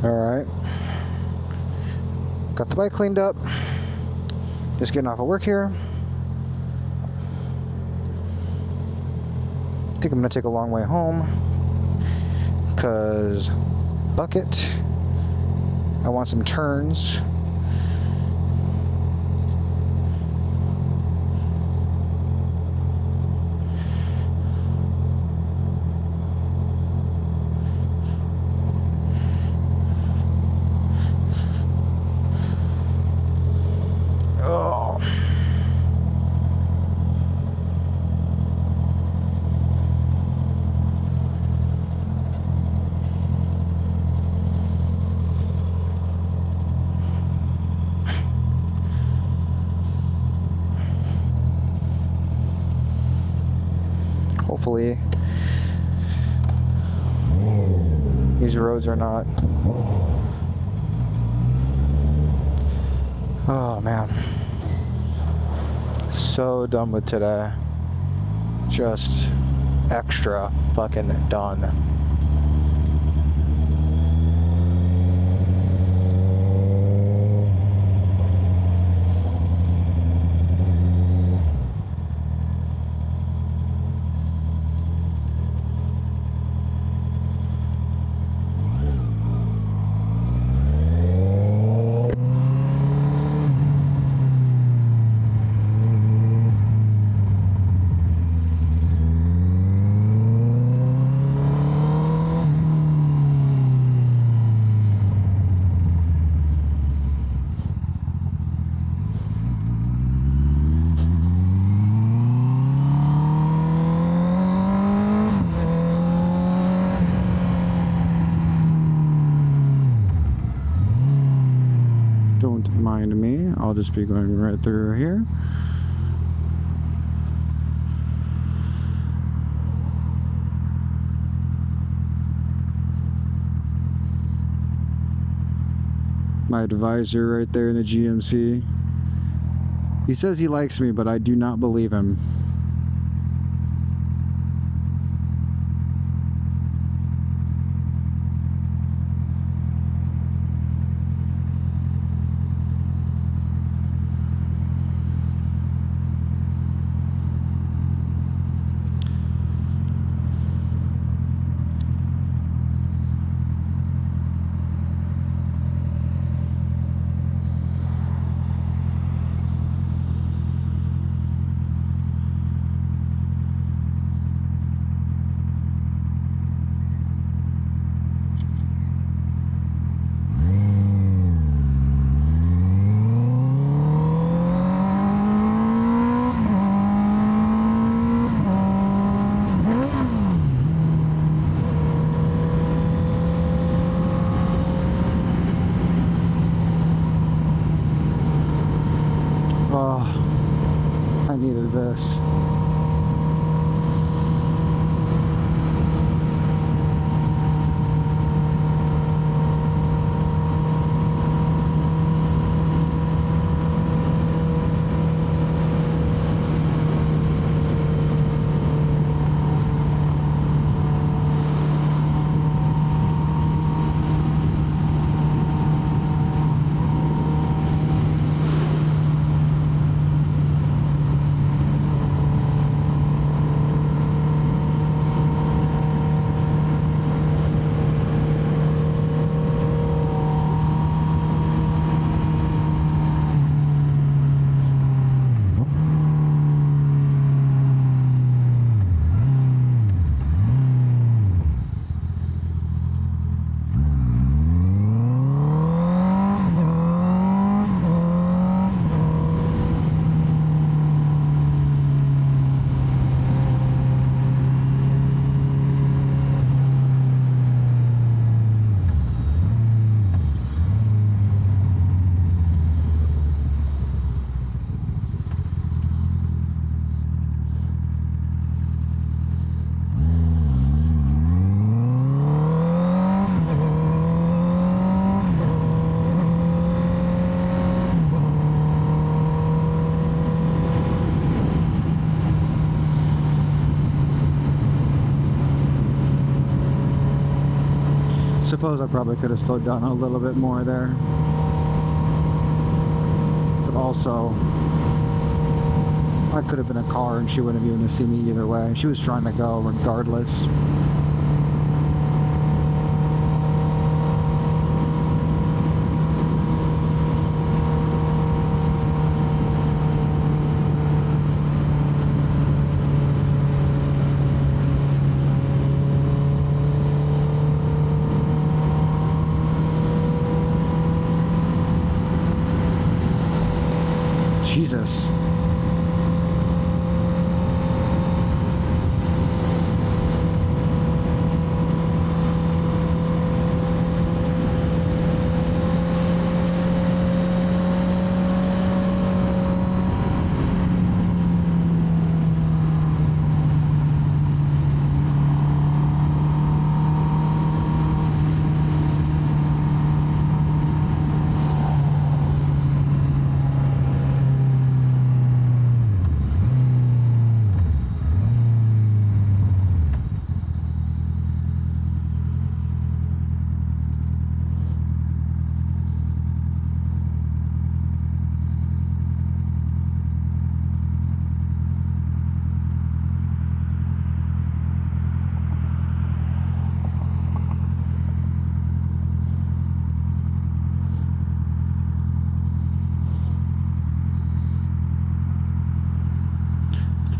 Alright. Got the bike cleaned up. Just getting off of work here. I think I'm gonna take a long way home. Because bucket. I want some turns. Oh. Hopefully these roads are not. Oh man, so done with today. Just extra fucking done. Don't mind me, I'll just be going right through here. My advisor right there in the GMC. He says he likes me, but I do not believe him. Suppose I probably could have slowed down a little bit more there. But also, I could have been a car and she wouldn't have even seen me either way. She was trying to go regardless. Jesus.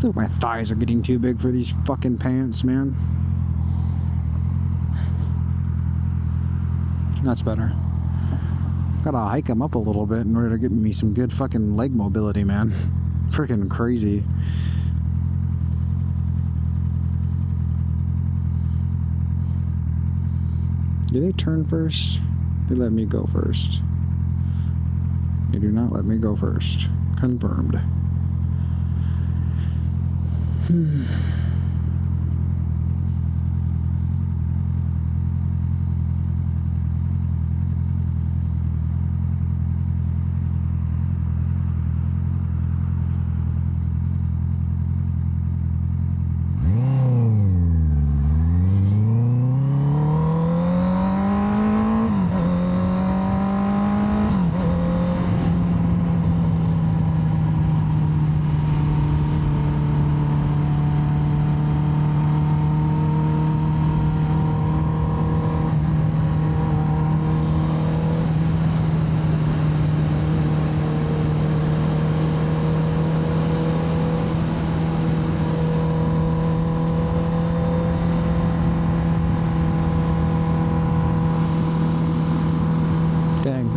I feel like my thighs are getting too big for these fucking pants, man. That's better. Gotta hike them up a little bit in order to get me some good fucking leg mobility, man. Freaking crazy. Do they turn first? They let me go first. They do not let me go first. Confirmed.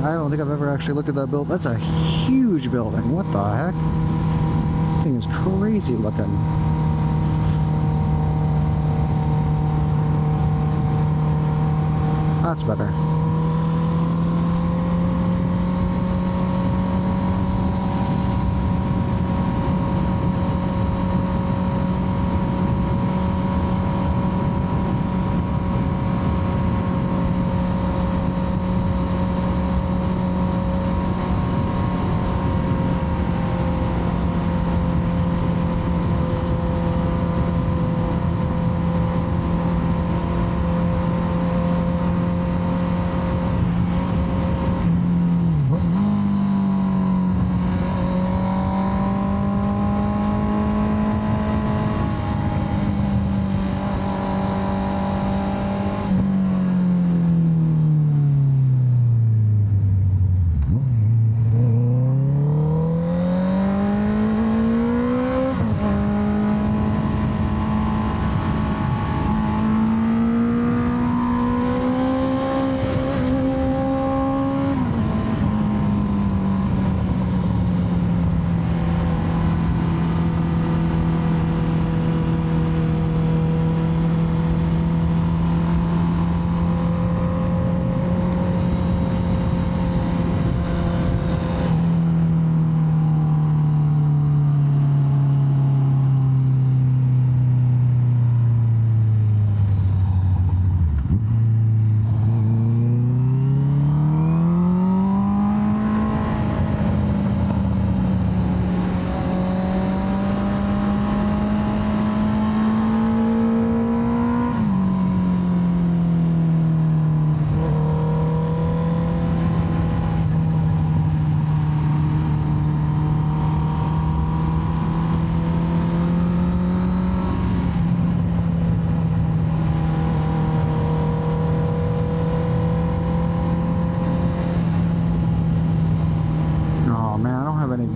I don't think I've ever actually looked at that building. That's a huge building. What the heck? That thing is crazy looking. That's better.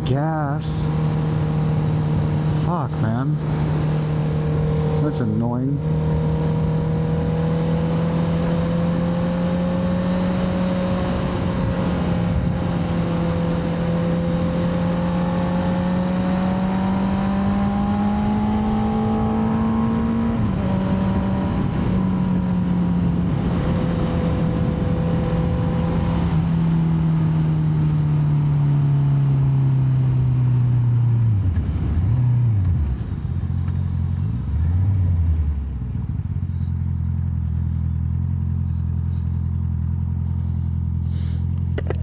gas. Fuck, man. That's annoying.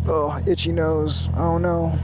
Oh, itchy nose. Oh no.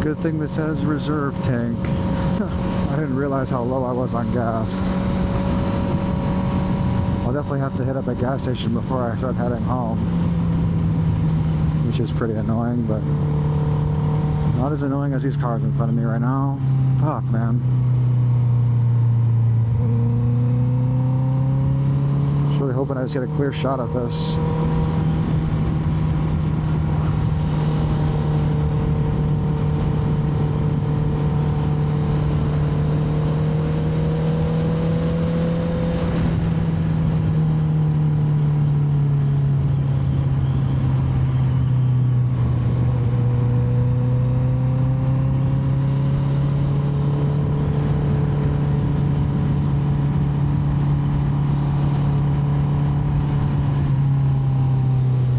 Good thing this says reserve tank. I didn't realize how low I was on gas. I'll definitely have to hit up a gas station before I start heading home, which is pretty annoying, but not as annoying as these cars in front of me right now. Fuck, man. Just really hoping I just get a clear shot of this.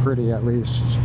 Pretty, at least.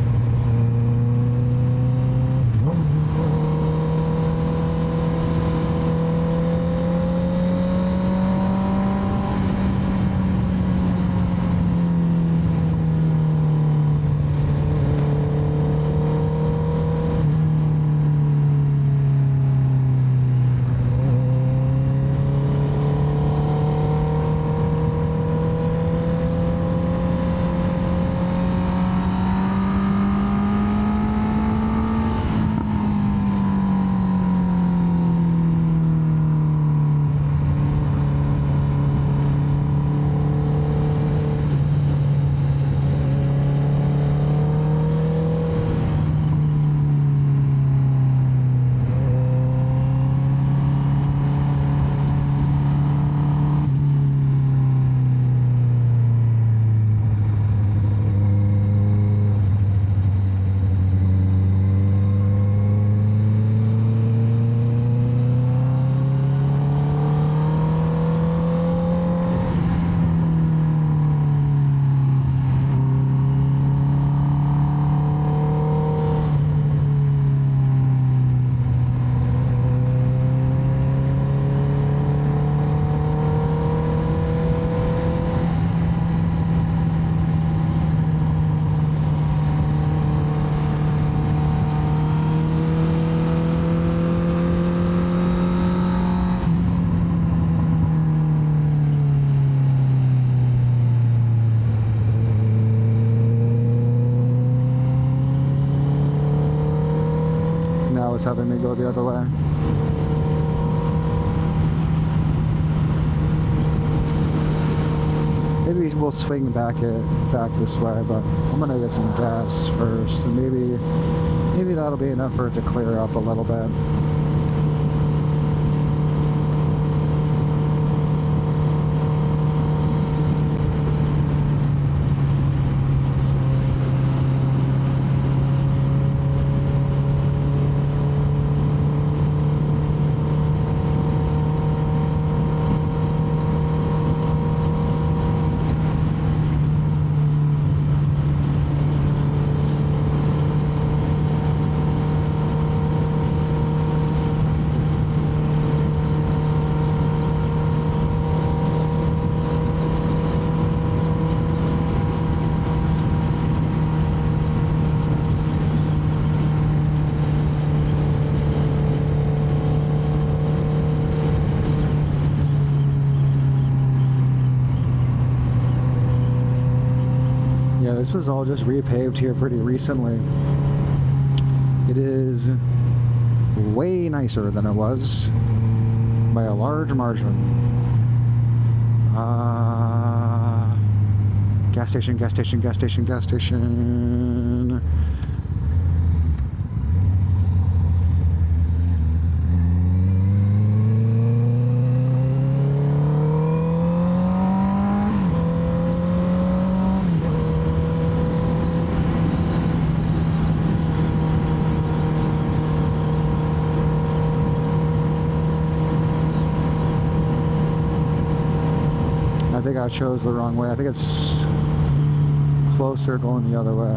Was having me go the other way. Maybe we'll swing back this way, but I'm gonna get some gas first, and maybe that'll be enough for it to clear up a little bit. This was all just repaved here pretty recently. It is way nicer than it was by a large margin. Gas station, gas station, gas station, gas station. I think I chose the wrong way. I think it's closer going the other way.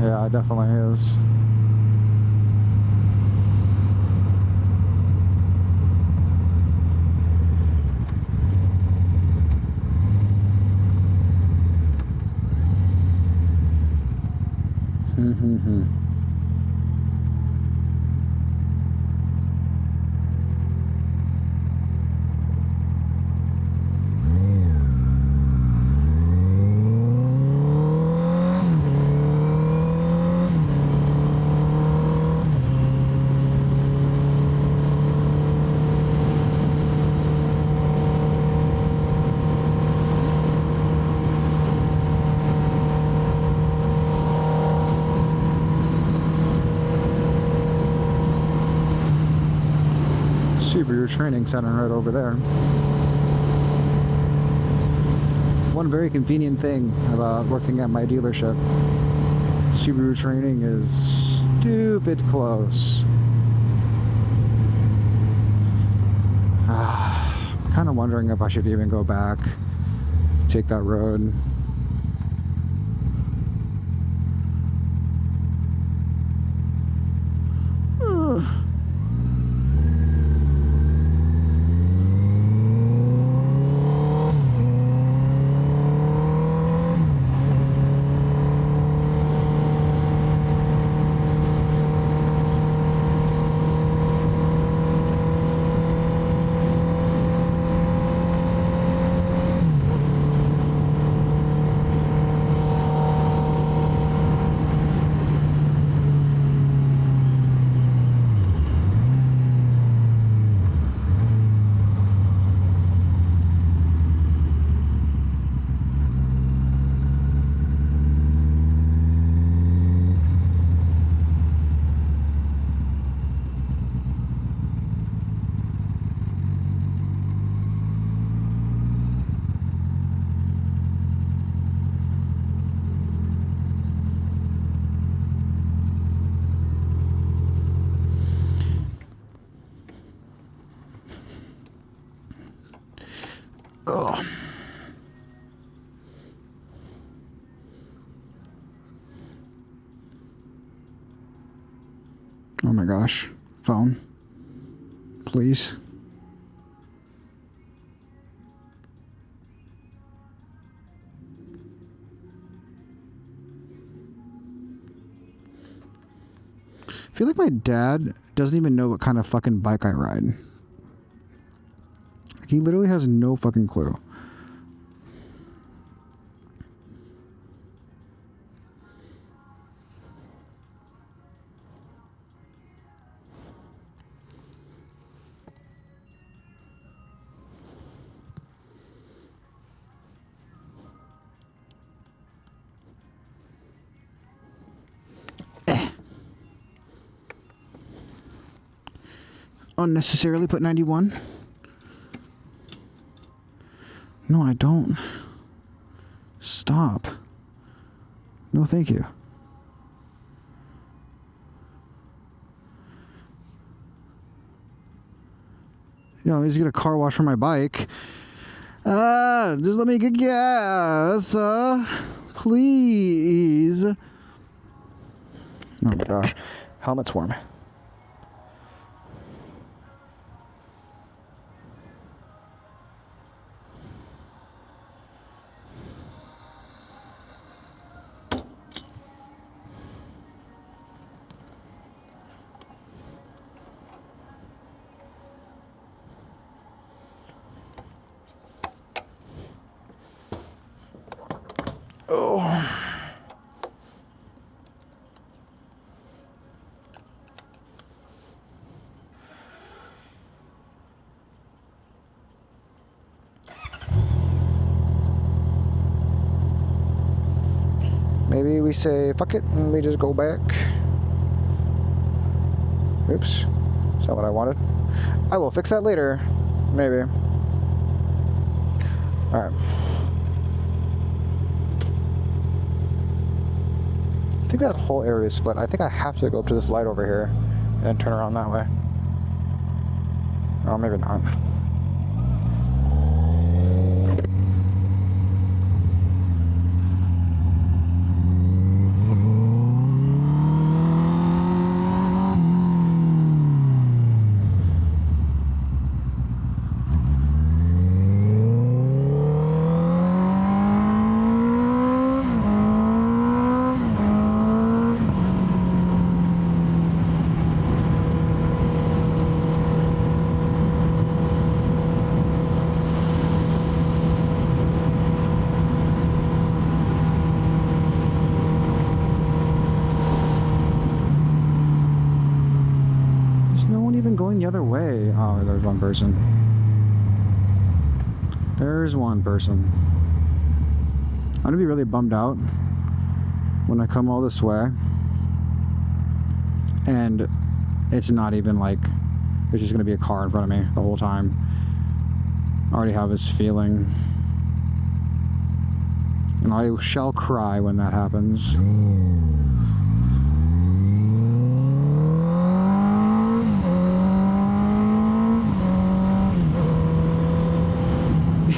Yeah, it definitely is. Subaru Training Center right over there. One very convenient thing about working at my dealership, Subaru Training is stupid close. I'm kind of wondering if I should even go back, take that road. Ugh. Oh my gosh. Phone. Please. I feel like my dad doesn't even know what kind of fucking bike I ride. He literally has no fucking clue. unnecessarily put 91. No, I don't. Stop. No, thank you. Yo, I need to get a car wash for my bike. Just let me get gas. Please. Oh my gosh. Helmet's warm. Oh. Maybe we say fuck it and we just go back. Oops. Is that what I wanted? I will fix that later. Maybe. Alright. I think that whole area is split. I think I have to go up to this light over here and turn around that way. Oh, maybe not. Going the other way. Oh, there's one person. There's one person. I'm gonna be really bummed out when I come all this way and it's not even like there's just gonna be a car in front of me the whole time. I already have this feeling, and I shall cry when that happens.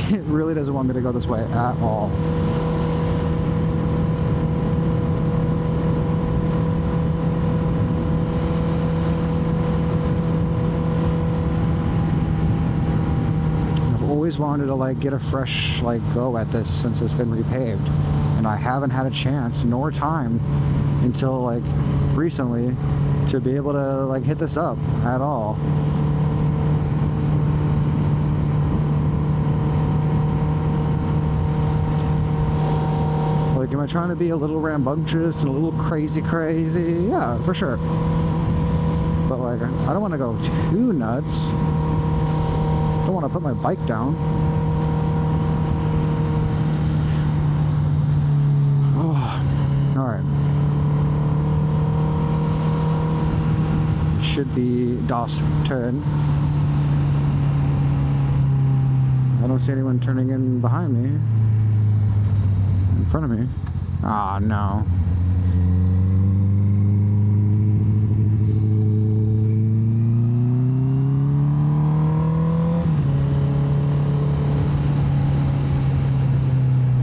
It really doesn't want me to go this way at all. I've always wanted to like get a fresh like go at this since it's been repaved, and I haven't had a chance nor time until like recently to be able to like hit this up at all. Am I trying to be a little rambunctious and a little crazy? Yeah, for sure. But like, I don't want to go too nuts. I don't want to put my bike down. Oh, all right. Should be Das turn. I don't see anyone turning in behind me. In front of me. Ah, no.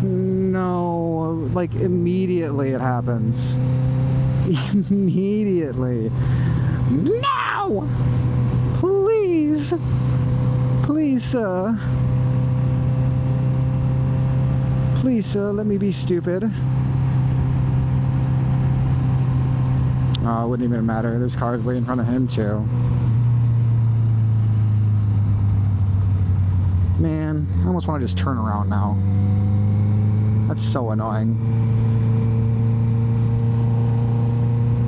No, like immediately it happens. Immediately. No! Please! Please, sir. Please, sir, let me be stupid. Oh, it wouldn't even matter. There's cars way in front of him, too. Man, I almost want to just turn around now. That's so annoying.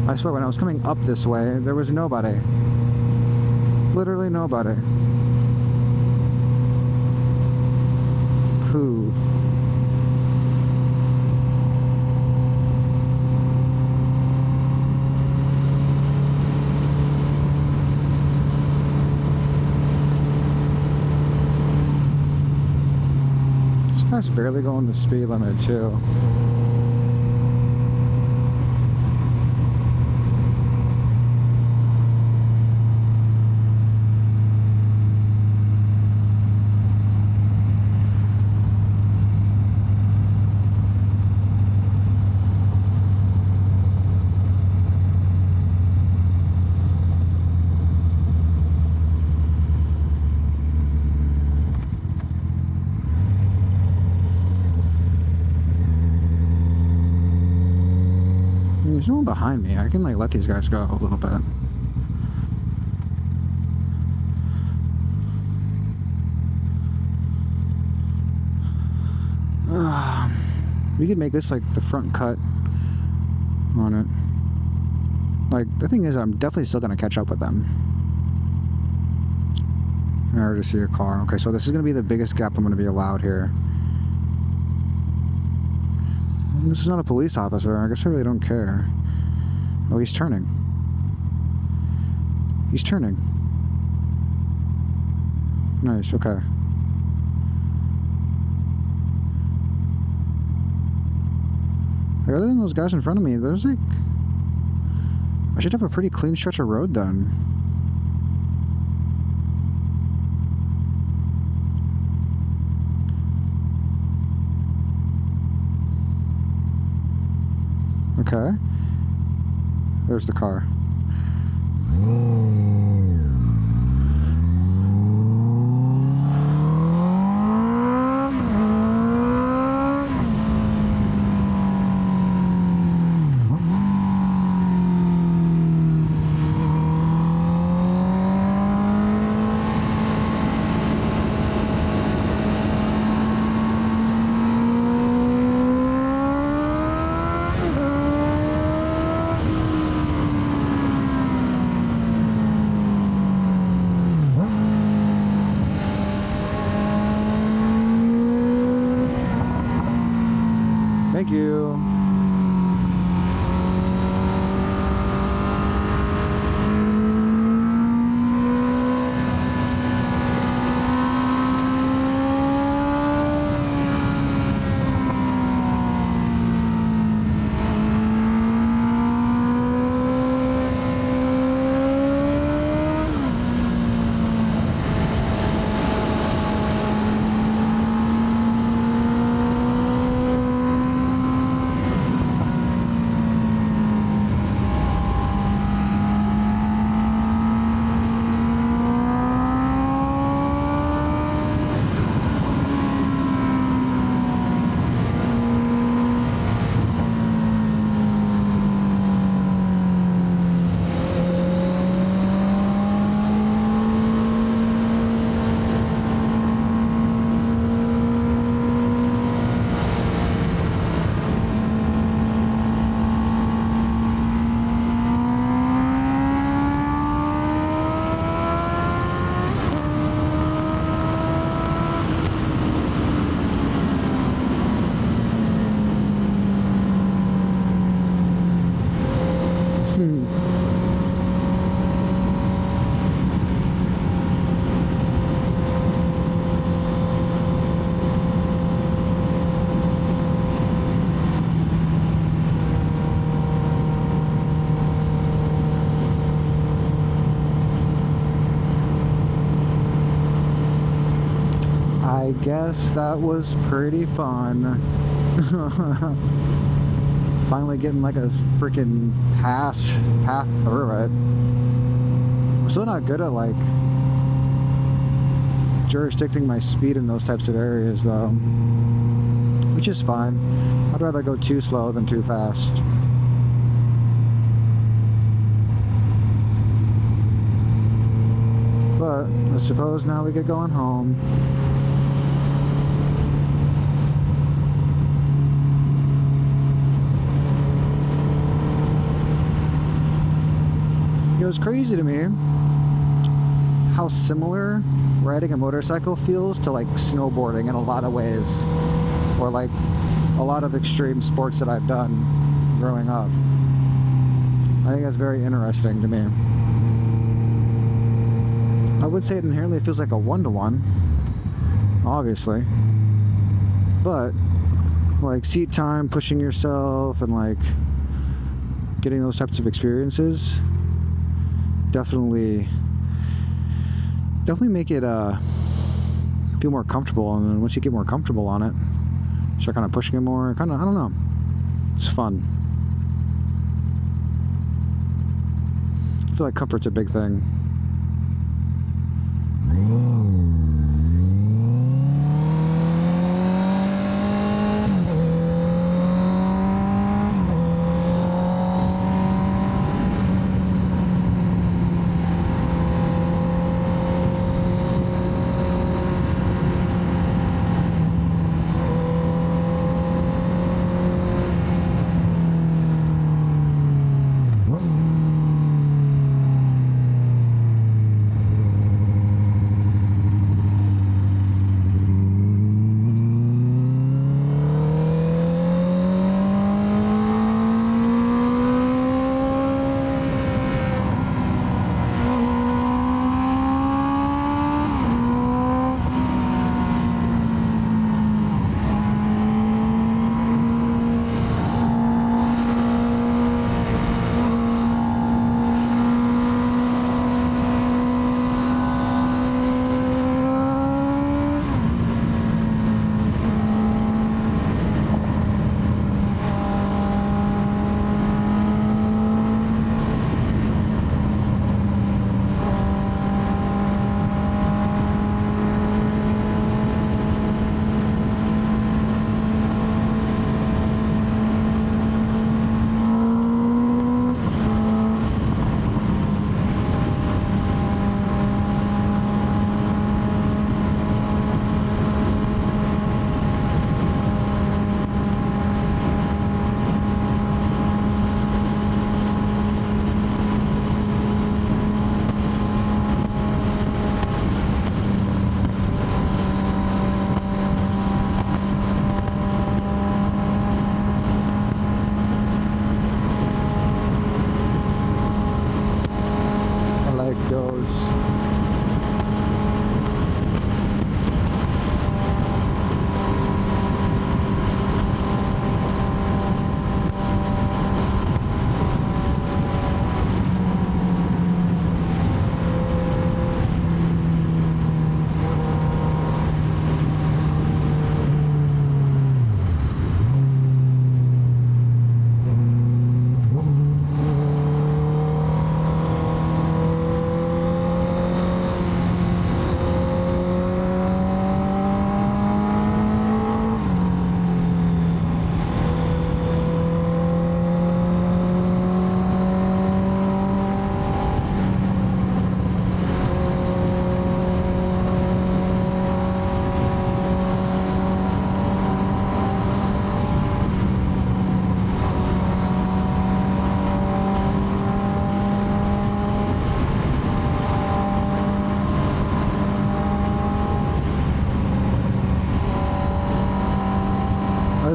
I swear, when I was coming up this way, there was nobody. Literally nobody. Who? guy's barely going the speed limit too. There's no one behind me. I can like let these guys go a little bit. We could make this like the front cut on it. Like the thing is, I'm definitely still gonna catch up with them. I already see a car. Okay, so this is gonna be the biggest gap I'm gonna be allowed here. This is not a police officer. I guess I really don't care. Oh, he's turning. He's turning. Nice, okay. Like, other than those guys in front of me, there's like... I should have a pretty clean stretch of road done. Okay. There's the car. Thank you. I guess that was pretty fun. Finally getting like a freaking path through it. I'm still not good at like jurisdicting my speed in those types of areas though, which is fine. I'd rather go too slow than too fast. But I suppose now we get going home. It was crazy to me how similar riding a motorcycle feels to like snowboarding in a lot of ways, or like a lot of extreme sports that I've done growing up. I think that's very interesting to me. I would say it inherently feels like a one-to-one, obviously, But like seat time, pushing yourself, and like getting those types of experiences definitely make it feel more comfortable. And then once you get more comfortable on it, start kind of pushing it more. Kind of, I don't know, it's fun. I feel like comfort's a big thing.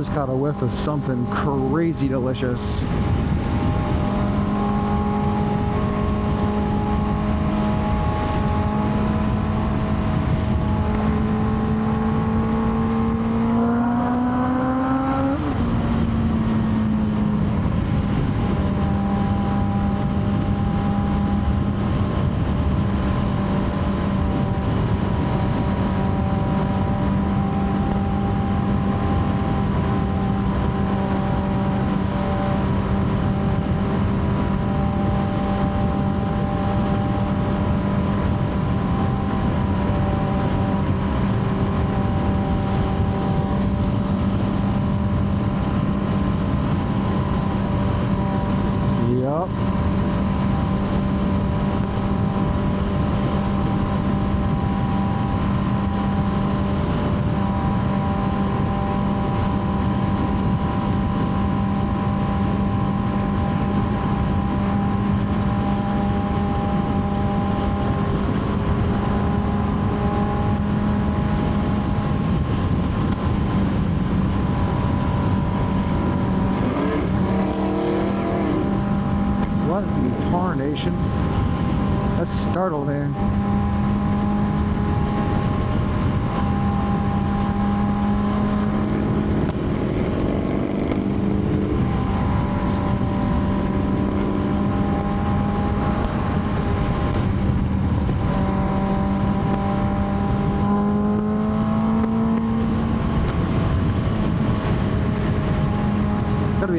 just caught a whiff of something crazy delicious. What in tarnation? That startled me.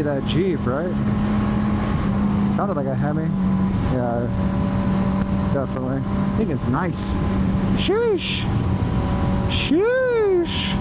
be that Jeep, right? Sounded like a Hemi. Yeah, definitely. I think it's nice. Sheesh! Sheesh!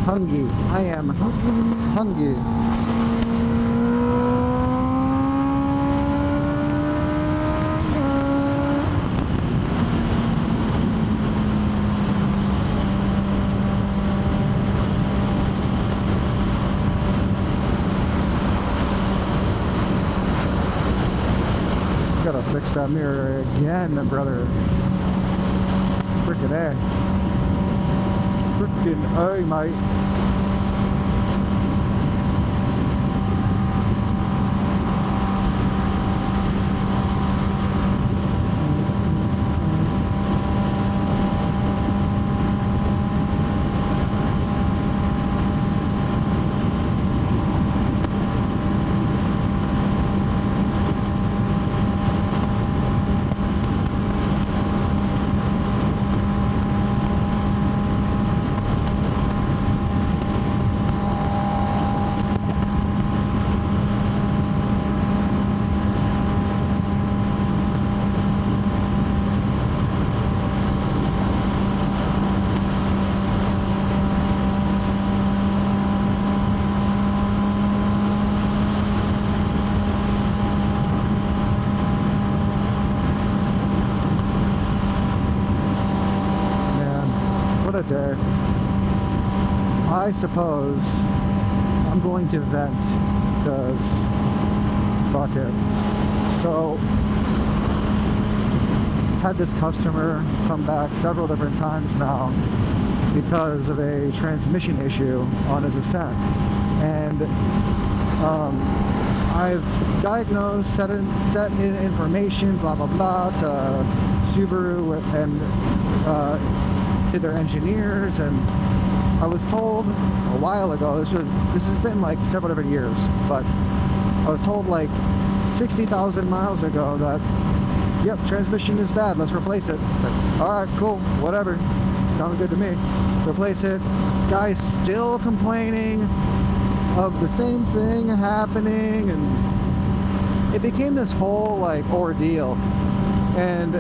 Hungry. I am hungry. Gotta fix that mirror again, brother. Frickin' A. Frickin' A, mate. A day. I suppose I'm going to vent because fuck it. So had this customer come back several different times now because of a transmission issue on his Ascent, and I've diagnosed, set in information, blah blah blah, to Subaru and to their engineers, and I was told a while ago, this has been like several different years, but I was told like 60,000 miles ago that, yep, transmission is bad, let's replace it. It's like, alright, cool, whatever, sounds good to me. Replace it. Guy's still complaining of the same thing happening, and it became this whole like ordeal. And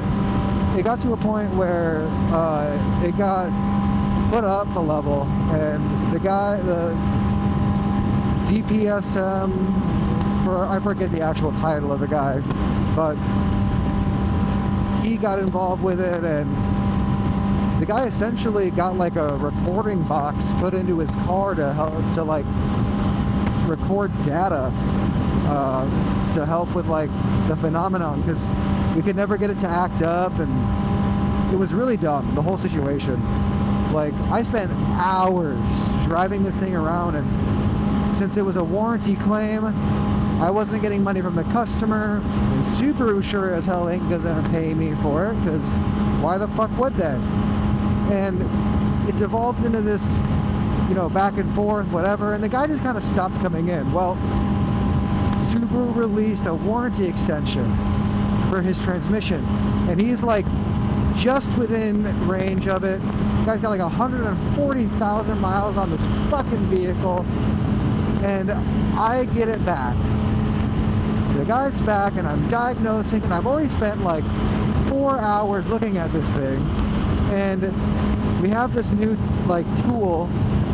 it got to a point where it got put up a level, and the guy, the DPSM, I forget the actual title of the guy, but he got involved with it, and the guy essentially got like a recording box put into his car to help to like record data to help with like the phenomenon, because we could never get it to act up, and it was really dumb, the whole situation. Like, I spent hours driving this thing around, and since it was a warranty claim, I wasn't getting money from the customer, and Subaru sure as hell ain't gonna pay me for it, because why the fuck would they? And it devolved into this, you know, back and forth, whatever, and the guy just kind of stopped coming in. Well, Subaru released a warranty extension for his transmission, and he's like just within range of it. The guy's got like 140,000 miles on this fucking vehicle, and I get it back. The guy's back, and I'm diagnosing, and I've already spent like 4 hours looking at this thing, and we have this new like tool,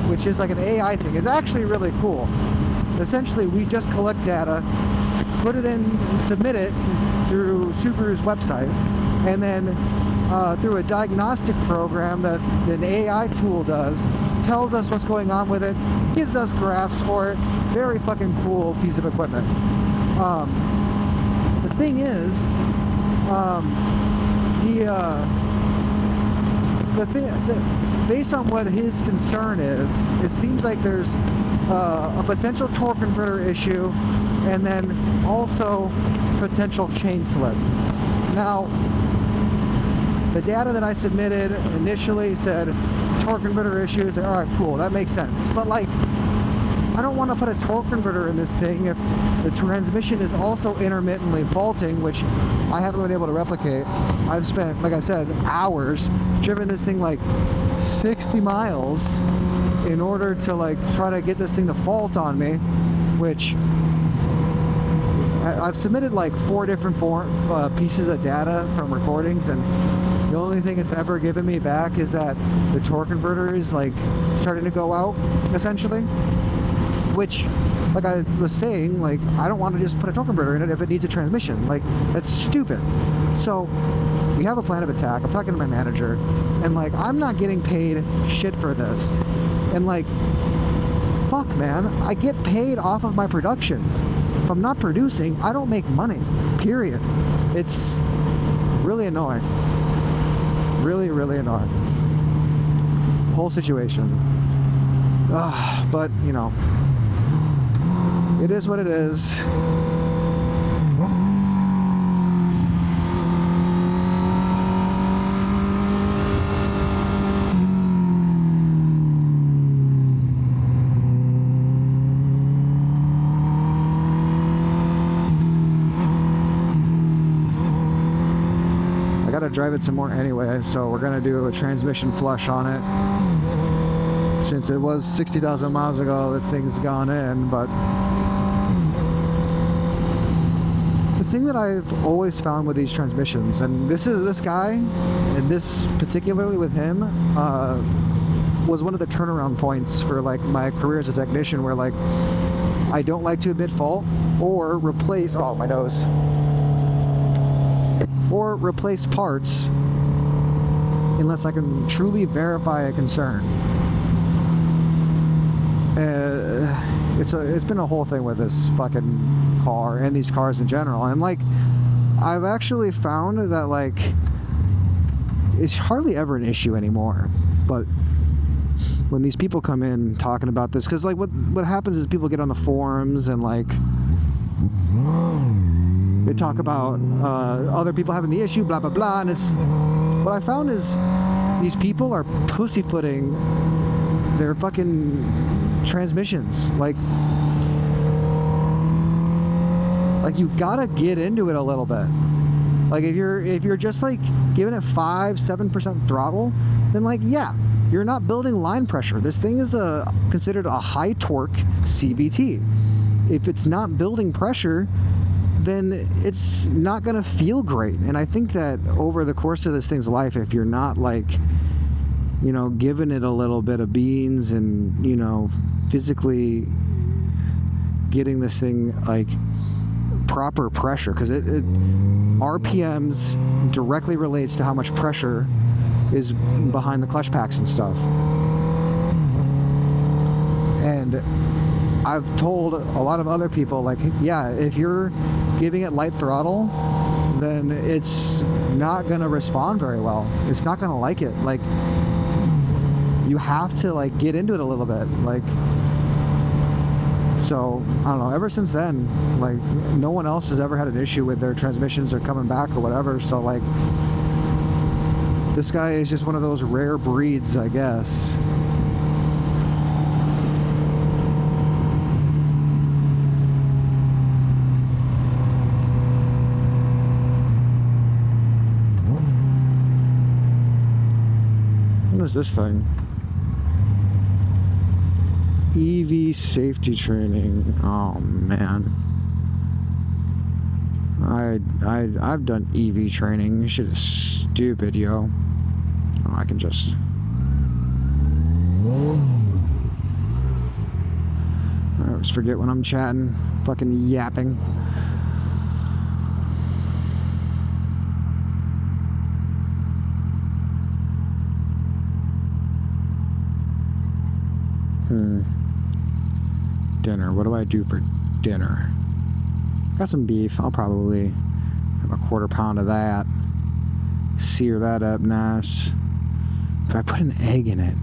which is like an AI thing. It's actually really cool. Essentially, we just collect data, put it in, submit it through Subaru's website, and then through a diagnostic program that an AI tool does, tells us what's going on with it, gives us graphs for it. Very fucking cool piece of equipment. The thing is, based on what his concern is, it seems like there's a potential torque converter issue, and then also potential chain slip. Now, the data that I submitted initially said torque converter issues. All right, cool, that makes sense. But like, I don't want to put a torque converter in this thing if the transmission is also intermittently faulting, which I haven't been able to replicate. I've spent, like I said, hours, driven this thing like 60 miles in order to like try to get this thing to fault on me, which I've submitted like 4 different pieces of data from recordings, and the only thing it's ever given me back is that the torque converter is like starting to go out, essentially. Which, like I was saying, like, I don't want to just put a torque converter in it if it needs a transmission. Like, that's stupid. So, we have a plan of attack. I'm talking to my manager, and like, I'm not getting paid shit for this. And like, fuck, man, I get paid off of my production. If I'm not producing, I don't make money, period. It's really annoying. Really, really annoying. Whole situation. But, you know, it is what it is. I gotta drive it some more anyway, so we're gonna do a transmission flush on it. Since it was 60,000 miles ago that thing's gone in, but the thing that I've always found with these transmissions, and this guy, and this particularly with him, was one of the turnaround points for like my career as a technician, where like I don't like to admit fault or replace, oh my nose, or replace parts unless I can truly verify a concern. It's been a whole thing with this fucking car and these cars in general, and like I've actually found that like it's hardly ever an issue anymore. But when these people come in talking about this, because like what happens is people get on the forums and like they talk about other people having the issue, blah blah blah, and it's what I found is these people are pussyfooting their fucking transmissions. Like you gotta get into it a little bit. Like if you're just like giving it 5-7% throttle, then like, yeah, you're not building line pressure. This thing is considered a high torque CVT. If it's not building pressure, then it's not gonna feel great. And I think that over the course of this thing's life, if you're not like, you know, giving it a little bit of beans and, you know, physically getting this thing like proper pressure, because it RPMs directly relates to how much pressure is behind the clutch packs and stuff. And I've told a lot of other people, like, yeah, if you're giving it light throttle, then it's not gonna respond very well. It's not gonna like it. Like, you have to like get into it a little bit. Like, so I don't know, ever since then, like, no one else has ever had an issue with their transmissions or coming back or whatever. So like, This guy is just one of those rare breeds, I guess. What is this thing? EV safety training. Oh man. I've done EV training. This shit is stupid, yo. Oh, I can just. I always forget when I'm chatting, fucking yapping. Dinner. What do I do for dinner? Got some beef. I'll probably have a quarter pound of that. Sear that up nice. If I put an egg in it.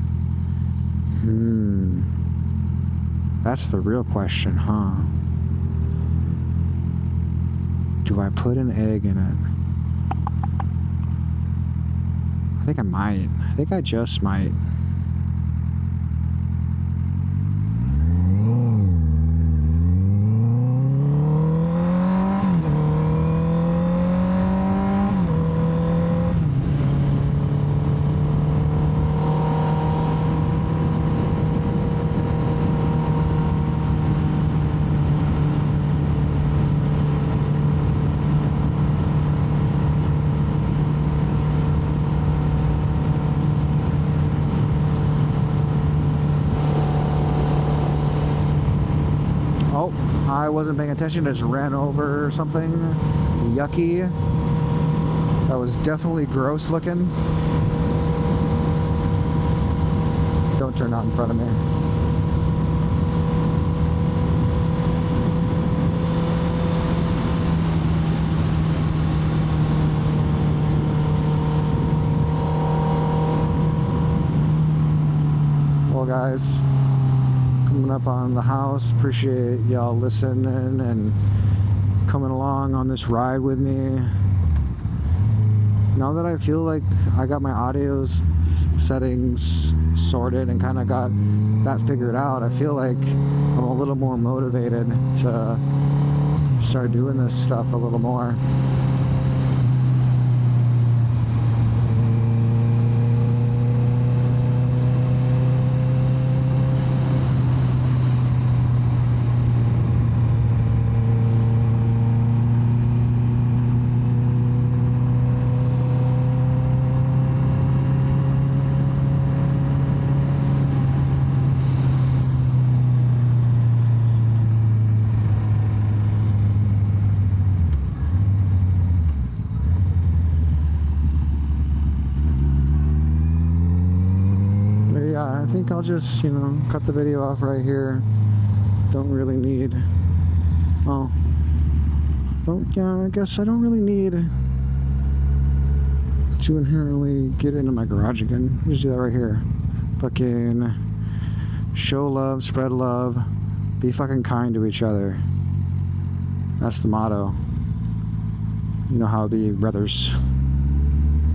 That's the real question, huh? Do I put an egg in it? I think I might. I think I just might. I wasn't paying attention, I just ran over something yucky. That was definitely gross looking. Don't turn out in front of me. Well, guys, coming up on the house. Appreciate y'all listening and coming along on this ride with me. Now that I feel like I got my audio settings sorted and kind of got that figured out, I feel like I'm a little more motivated to start doing this stuff a little more. I think I'll just, cut the video off right here. Don't really need, I guess I don't really need to inherently get into my garage again. Just do that right here. Fucking show love, spread love, be fucking kind to each other. That's the motto. You know how it be, brothers.